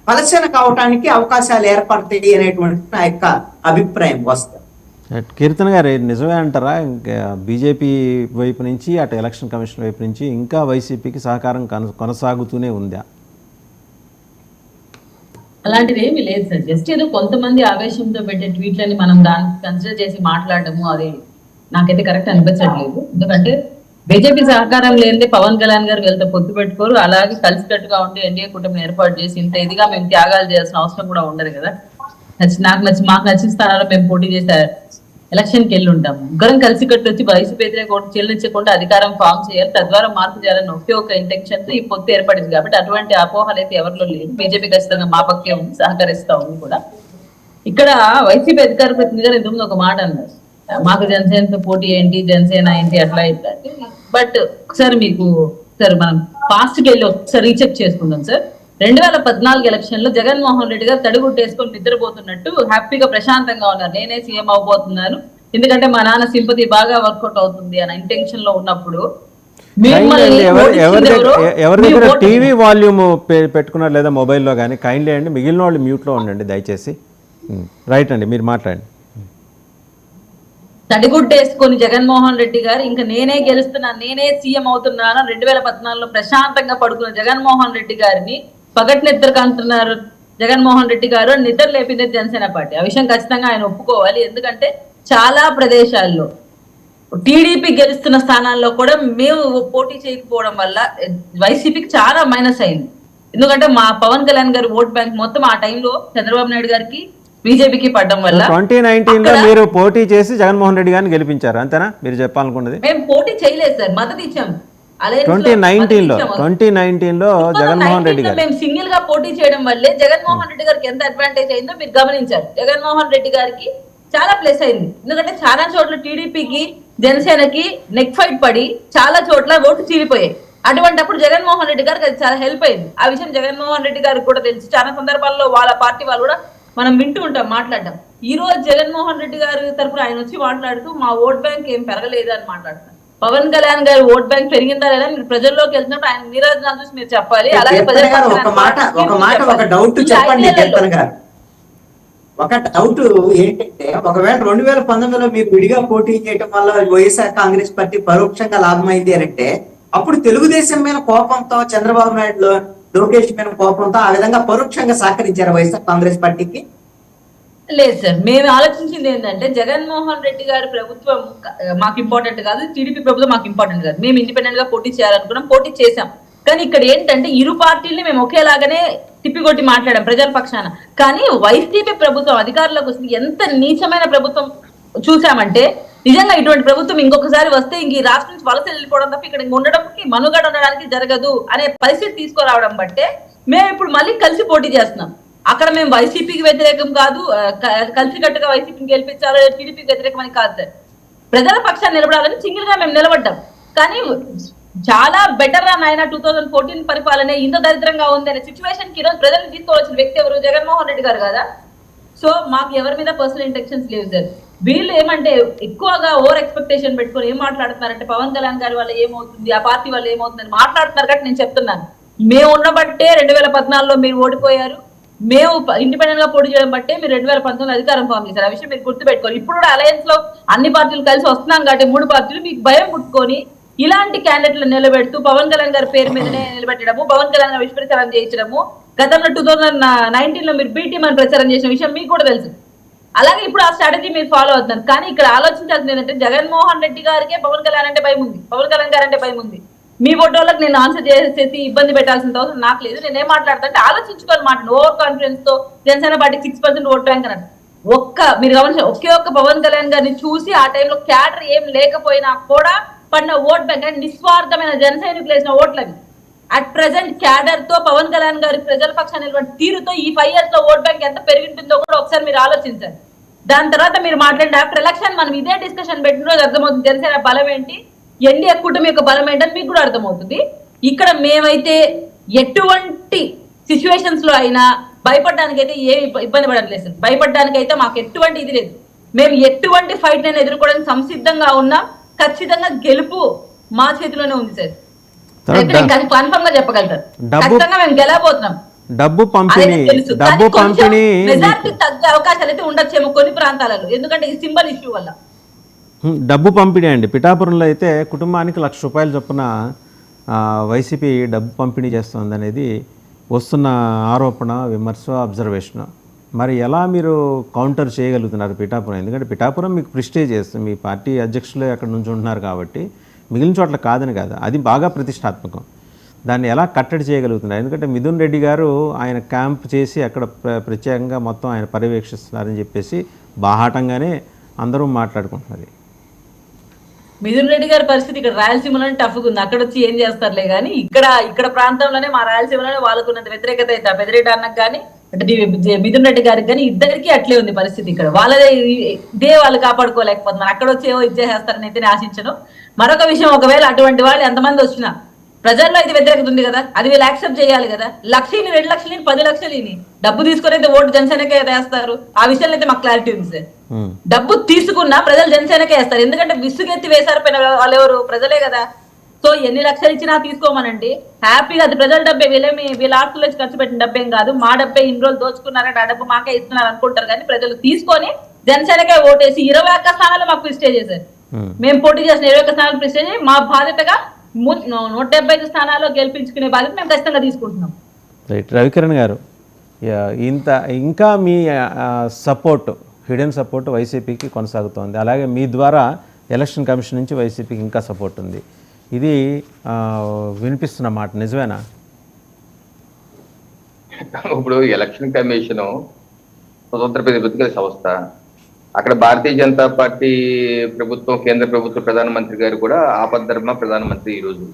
పలసన కావడానికి అవకాశాలు ఏర్పడతాయి అనేటువంటి నా యొక్క అభిప్రాయం వస్తుంది. కీర్తన గారు నిజమే అంటారా? ఇంకా బీజేపీ వైపు నుంచి అటు ఎలక్షన్ కమిషన్ వైపు నుంచి ఇంకా వైసీపీకి సహకారం కొనసాగుతూనే ఉందా? అలాంటిది ఏమీ లేదు సార్. జస్ట్ ఏదో కొంతమంది ఆవేశంతో పెట్టే ట్వీట్లని మనం దాన్ని కన్సిడర్ చేసి మాట్లాడటము అది నాకైతే కరెక్ట్ అనిపించట్లేదు. ఎందుకంటే బీజేపీ సహకారం లేనిదే పవన్ కళ్యాణ్ గారు వెళ్తే పొత్తు పెట్టుకోరు. అలాగే కలిసికట్టుగా ఉండి ఎన్డీఏ కూటమిని ఏర్పాటు చేసి ఇంత ఇదిగా మేము త్యాగాలు చేయాల్సిన అవసరం కూడా ఉండదు కదా. మాకు నచ్చిన స్థానాల్లో మేము పోటీ చేసే ఎలక్షన్కి వెళ్ళి ఉంటాము. ముగ్గురం కలిసికట్టు వచ్చి వైసీపీ వ్యతిరేక ఓటు చెల్లించకుండా అధికారం ఫామ్ చేయాలి, తద్వారా మార్పు చేయాలని ఒకే ఒక ఇంటెన్షన్ తో ఈ పొత్తు ఏర్పడింది. కాబట్టి అటువంటి అపోహలు అయితే ఎవరిలో లేదు. బీజేపీ ఖచ్చితంగా మా పక్కే ఉంది, సహకరిస్తా ఉంది కూడా. ఇక్కడ వైసీపీ అధికార ప్రతినిధిగా ఇంతకుముందు ఒక మాట అన్నారు, మాకు జనసేనతో పోటీ ఏంటి, జనసేన ఏంటి, అట్లా ఇట్లా. బట్ ఒకసారి మీకు సార్ మనం పాస్ట్ కి వెళ్ళి ఒకసారి రీచెక్ చేసుకుందాం సార్. 2014 ఎలక్షన్ లో జగన్మోహన్ రెడ్డి గారు తడిగుట్టేసుకొని నిద్రపోతున్నట్టు హ్యాపీగా ప్రశాంతంగా ఉన్నారు. నేనే సీఎం అవబోతున్నాను ఎందుకంటే మా నాన్న సింపతి బాగా వర్కౌట్ అవుతుంది అనే ఇంటెన్షన్ లో ఉన్నప్పుడు ఎవరి దగ్గర టీవీ వాల్యూమ్ పెట్టుకున్నారు లేదా మొబైల్లో కానీ కైండ్లీ అండి, మిగిలిన వాళ్ళు మ్యూట్లో ఉండండి దయచేసి. రైట్ అండి, మీరు మాట్లాడండి. తడిగుడ్డేసుకొని జగన్మోహన్ రెడ్డి గారు ఇంకా నేనే గెలుస్తున్నాను, నేనే సీఎం అవుతున్నాను 2014లో ప్రశాంతంగా పడుకున్న జగన్మోహన్ రెడ్డి గారిని పగటి నిద్రకు అంటున్నారు జగన్మోహన్ రెడ్డి గారు. నిద్ర లేపింది జనసేన పార్టీ. ఆ విషయం ఖచ్చితంగా ఆయన ఒప్పుకోవాలి. ఎందుకంటే చాలా ప్రదేశాల్లో టీడీపీ గెలుస్తున్న స్థానాల్లో కూడా మేము పోటీ చేయకపోవడం వల్ల వైసీపీకి చాలా మైనస్ అయింది. ఎందుకంటే మా పవన్ కళ్యాణ్ గారి ఓట్ బ్యాంక్ మొత్తం ఆ టైంలో చంద్రబాబు నాయుడు గారికి బీజేపీకి పడడం వల్ల 2019లో మీరు పోటీ చేసి జగన్మోహన్ రెడ్డి గారిని గెలిపించారు, అంతేనా మీరు చెప్పాలనుకున్నది? మేము పోటీ చేయలేదు సార్, మద్దతు ఇచ్చాము. 2019లో జగన్మోహన్ రెడ్డి గారు మేము సింగిల్ గా పోటీ చేయడం వల్లే జగన్మోహన్ రెడ్డి గారికి ఎంత అడ్వాంటేజ్ అయిందో మీరు గమనించారు. జగన్మోహన్ రెడ్డి గారికి చాలా ప్లస్ అయింది. ఎందుకంటే చాలా చోట్ల టీడీపీకి జనసేనకి నెక్ ఫైట్ పడి చాలా చోట్ల ఓట్లు చీలిపోయాయి. అటువంటిప్పుడు జగన్మోహన్ రెడ్డి గారికి అది చాలా హెల్ప్ అయింది. ఆ విషయం జగన్మోహన్ రెడ్డి గారికి కూడా తెలుసు. చాలా సందర్భాల్లో వాళ్ళ పార్టీ వాళ్ళు కూడా మనం వింటూ ఉంటాం, మాట్లాడటం. ఈ రోజు జగన్మోహన్ రెడ్డి గారి తరఫున ఆయన వచ్చి మాట్లాడుతూ మా ఓట్ బ్యాంక్ ఏం పెరగలేదు అని మాట్లాడతారు. పవన్ కళ్యాణ్ గారి ఓట్ బ్యాంక్ పెరిగిందా లేదా మీరు ప్రజల్లోకి వెళ్తున్నప్పుడు ఆయన నీరాజనాలు చూసి మీరు చెప్పాలి. అలాగే ఒక డౌట్ చెప్పండి కీర్తన గారు. ఒక డౌట్ ఏంటంటే, ఒకవేళ 2019లో మీరు విడిగా పోటీ చేయడం వల్ల వైఎస్ఆర్ కాంగ్రెస్ పార్టీ పరోక్షంగా లాభమైంది అని అంటే, అప్పుడు తెలుగుదేశం మీద కోపంతో, చంద్రబాబు నాయుడు లోకేష్ మీద కోపంతో ఆ విధంగా పరోక్షంగా సహకరించారు వైఎస్ఆర్ కాంగ్రెస్ పార్టీకి? లేదు సార్, మేము ఆలోచించింది ఏంటంటే జగన్మోహన్ రెడ్డి గారి ప్రభుత్వం మాకు ఇంపార్టెంట్ కాదు, టీడీపీ ప్రభుత్వం మాకు ఇంపార్టెంట్ కాదు. మేము ఇండిపెండెంట్ గా పోటీ చేయాలనుకున్నాం, పోటీ చేశాం. కానీ ఇక్కడ ఏంటంటే ఇరు పార్టీల్ని మేము ఒకేలాగానే తిప్పికొట్టి మాట్లాడాం ప్రజల పక్షాన. కానీ వైసీపీ ప్రభుత్వం అధికారంలోకి వస్తుంది ఎంత నీచమైన ప్రభుత్వం చూసామంటే, నిజంగా ఇటువంటి ప్రభుత్వం ఇంకొకసారి వస్తే ఇంక ఈ రాష్ట్రం నుంచి వలస వెళ్ళిపోవడం తప్ప ఇక్కడ ఉండడానికి మనుగడ ఉండడానికి జరగదు అనే పరిస్థితి తీసుకురావడం బట్టే మేము ఇప్పుడు మళ్ళీ కలిసి పోటీ చేస్తున్నాం. అక్కడ మేము వైసీపీకి వ్యతిరేకం కాదు, కలిసికట్టుగా వైసీపీని గెలిపించాలి, టీడీపీకి వ్యతిరేకం అని కాదు సార్. ప్రజల పక్షాన్ని నిలబడాలని సింగిల్ గా మేము నిలబడ్డాం. కానీ చాలా బెటర్ రా నాయన 2014 పరిపాలన ఇంత దరిద్రంగా ఉంది అనే సిచ్యువేషన్ కి ఈరోజు ప్రజలు తీసుకోవాల్సిన వ్యక్తి ఎవరు? జగన్మోహన్ రెడ్డి గారు కదా. సో మాకు ఎవరి మీద పర్సనల్ ఇంటెన్షన్స్ లేవు సార్. వీళ్ళు ఏమంటే ఎక్కువగా ఓవర్ ఎక్స్పెక్టేషన్ పెట్టుకొని ఏం మాట్లాడుతున్నారంటే పవన్ కళ్యాణ్ గారి వల్ల ఏమవుతుంది, ఆ పార్టీ వల్ల ఏమవుతుంది అని మాట్లాడుతున్నారు. కాబట్టి నేను చెప్తున్నాను, మేము ఉన్నబట్టే 2014లో మీరు ఓడిపోయారు, మేము ఇండిపెండెంట్ గా పోటీ చేయడం బట్టే మీరు 2019లో అధికారం ఫామ్ చేశారు. ఆ విషయం మీరు గుర్తుపెట్టుకోవాలి. ఇప్పుడు కూడా అలయన్స్ లో అన్ని పార్టీలు కలిసి వస్తున్నాం కాబట్టి 3 పార్టీలు మీకు భయం పుట్టుకొని ఇలాంటి క్యాండిడేట్లు నిలబెడుతూ పవన్ కళ్యాణ్ గారి పేరు మీదనే నిలబెట్టడము, పవన్ కళ్యాణ్ గారు విష్ప్రచారం చేయించడము, గతంలో 2019లో మీరు బీటీఎం అని ప్రచారం చేసిన విషయం మీకు కూడా తెలుసు. అలాగే ఇప్పుడు ఆ స్ట్రాటజీ మీరు ఫాలో అవుతున్నారు. కానీ ఇక్కడ ఆలోచించాల్సింది ఏంటంటే జగన్మోహన్ రెడ్డి గారికే పవన్ కళ్యాణ్ అంటే భయం ఉంది, పవన్ కళ్యాణ్ గారు అంటే భయం ఉంది. మీ ఫోటోలకు నేను ఆన్సర్ చేసేసి ఇబ్బంది పెట్టాల్సిన అవసరం నాకు లేదు. నేనేం మాట్లాడతా ఆలోచించుకొని మాట్లాడు. ఓవర్ కాన్ఫిడెన్స్ తో జనసేన పార్టీ 6% ఓట్ బ్యాంక్ అన్నారు. మీరు గమనించారు, ఒకే ఒక్క పవన్ కళ్యాణ్ గారిని చూసి ఆ టైంలో క్యాడర్ ఏం లేకపోయినా కూడా పడిన ఓట్ బ్యాంక్ అంటే నిస్వార్థమైన జన సైనికులు వేసిన ఓట్లు అవి. అట్ ప్రెసెంట్ క్యాడర్ తో పవన్ కళ్యాణ్ గారి ప్రజల పక్షాన్ని తీరుతో ఈ 5 years లో ఓట్ బ్యాంక్ ఎంత పెరిగింటుందో కూడా ఒకసారి మీరు ఆలోచించారు. దాని తర్వాత మీరు మాట్లాడిన ఆఫ్టర్ ఎలక్షన్ మనం ఇదే డిస్కషన్ పెట్టిన రోజు అర్థమవుతుంది జనసేన బలం ఏంటి, ఎన్డీఏ కూటమి యొక్క బలం ఏంటని మీకు కూడా అర్థమవుతుంది. ఇక్కడ మేమైతే ఎటువంటి సిచ్యువేషన్స్ లో అయినా భయపడడానికి అయితే ఏ ఇబ్బంది పడట్లేదు. భయపడడానికి అయితే మాకు ఎటువంటి ఇది లేదు. మేము ఎటువంటి ఫైట్ నేను ఎదుర్కోవడానికి సంసిద్ధంగా ఉన్నాం. ఖచ్చితంగా గెలుపు మా చేతిలోనే ఉంది సార్. కన్ఫర్మ్ గా చెప్పగలుగుతారు. ఖచ్చితంగా మేము గెలవబోతున్నాం. డబ్బు పంపిణీ డబ్బు పంపిణీ మెజారిటీ తగ్గే అవకాశాలు అయితే ఉండొచ్చేమో కొన్ని ప్రాంతాలలో, ఎందుకంటే ఈ సింబల్ ఇష్యూ వల్ల. డబ్బు పంపిణీ అండి. పిఠాపురంలో అయితే కుటుంబానికి ₹1,00,000 చొప్పున వైసీపీ డబ్బు పంపిణీ చేస్తుంది అనేది వస్తున్న ఆరోపణ, విమర్శ, అబ్జర్వేషన్. మరి ఎలా మీరు కౌంటర్ చేయగలుగుతున్నారు పిఠాపురం? ఎందుకంటే పిఠాపురం మీకు ప్రిస్టేజ్ చేస్తుంది, మీ పార్టీ అధ్యక్షులు అక్కడ నుంచి ఉంటున్నారు కాబట్టి, మిగిలిన చోట్ల కాదని కాదు, అది బాగా ప్రతిష్టాత్మకం. దాన్ని ఎలా కట్టడి చేయగలుగుతున్నారు? ఎందుకంటే మిథున్ రెడ్డి గారు ఆయన క్యాంప్ చేసి అక్కడ ప్రత్యేకంగా మొత్తం ఆయన పర్యవేక్షిస్తున్నారని చెప్పేసి బాహాటంగానే అందరూ మాట్లాడుకుంటున్నారు. మిథున్ రెడ్డి గారి పరిస్థితి ఇక్కడ రాయలసీమలోనే టఫ్గా ఉంది, అక్కడ వచ్చి ఏం చేస్తారులే కానీ ఇక్కడ ప్రాంతంలోనే మా రాయలసీమలోనే వాళ్ళకున్నంత వ్యతిరేకత అయితే పెద్దిరెడ్డి అన్నకు కానీ అంటే మిథున్ రెడ్డి గారికి కానీ ఇద్దరికి అట్లే ఉంది పరిస్థితి. ఇక్కడ వాళ్ళదే ఇదే వాళ్ళు కాపాడుకోలేకపోతున్నారు, అక్కడ వచ్చి ఏవో ఇచ్చేసేస్తారని అయితే ఆశించను. మరొక విషయం, ఒకవేళ అటువంటి వాళ్ళు ఎంతమంది వచ్చినా ప్రజల్లో అయితే వ్యతిరేకత ఉంది కదా, అది వీళ్ళు యాక్సెప్ట్ చేయాలి కదా. 1,00,000, 2,00,000, 10,00,000 డబ్బు తీసుకొని అయితే ఓటు జనసేనకే వేస్తారు, ఆ విషయంలో అయితే మాకు క్లారిటీ ఉంది సార్. డబ్బు తీసుకున్నా ప్రజలు జనసేనకే వేస్తారు, ఎందుకంటే విసుగెత్తి వేసారు వాళ్ళు ఎవరు, ప్రజలే కదా. సో ఎన్ని లక్షలు ఇచ్చినా తీసుకోమనండి, హ్యాపీగా అది ప్రజల డబ్బే, వీళ్ళ ఆస్తులు వచ్చి ఖర్చు పెట్టిన డబ్బేం కాదు, మా డబ్బే ఇన్ని రోజులు దోచుకున్నారంటే ఆ డబ్బు మాకే ఇస్తున్నారు అనుకుంటారు. కానీ ప్రజలు తీసుకొని జనసేనకే ఓటేసి 21 స్థానాలు మాకు ప్రిస్టేజ్ చేశారు. మేము పోటీ చేసిన 21 స్థానాలు ప్రిస్టేజ్ మా బాధ్యతగా 175 స్థానాల్లో గెలిపించుకునే బాధ్యత మేము ఖచ్చితంగా తీసుకుంటున్నాం. రైట్ రవికిరణ్ గారు, ఇంకా మీ సపోర్ట్, హిడెన్ సపోర్ట్ వైసీపీకి కొనసాగుతోంది, అలాగే మీ ద్వారా ఎలక్షన్ కమిషన్ నుంచి వైసీపీకి ఇంకా సపోర్ట్ ఉంది, ఇది వినిపిస్తున్న మాట నిజమేనా? ఇప్పుడు ఎలక్షన్ కమిషన్ స్వతంత్ర ప్రతిపత్తిక సంస్థ, అక్కడ భారతీయ జనతా పార్టీ ప్రభుత్వం, కేంద్ర ప్రభుత్వ ప్రధానమంత్రి గారు కూడా ఆపద్ధర్మ ప్రధానమంత్రి ఈరోజు.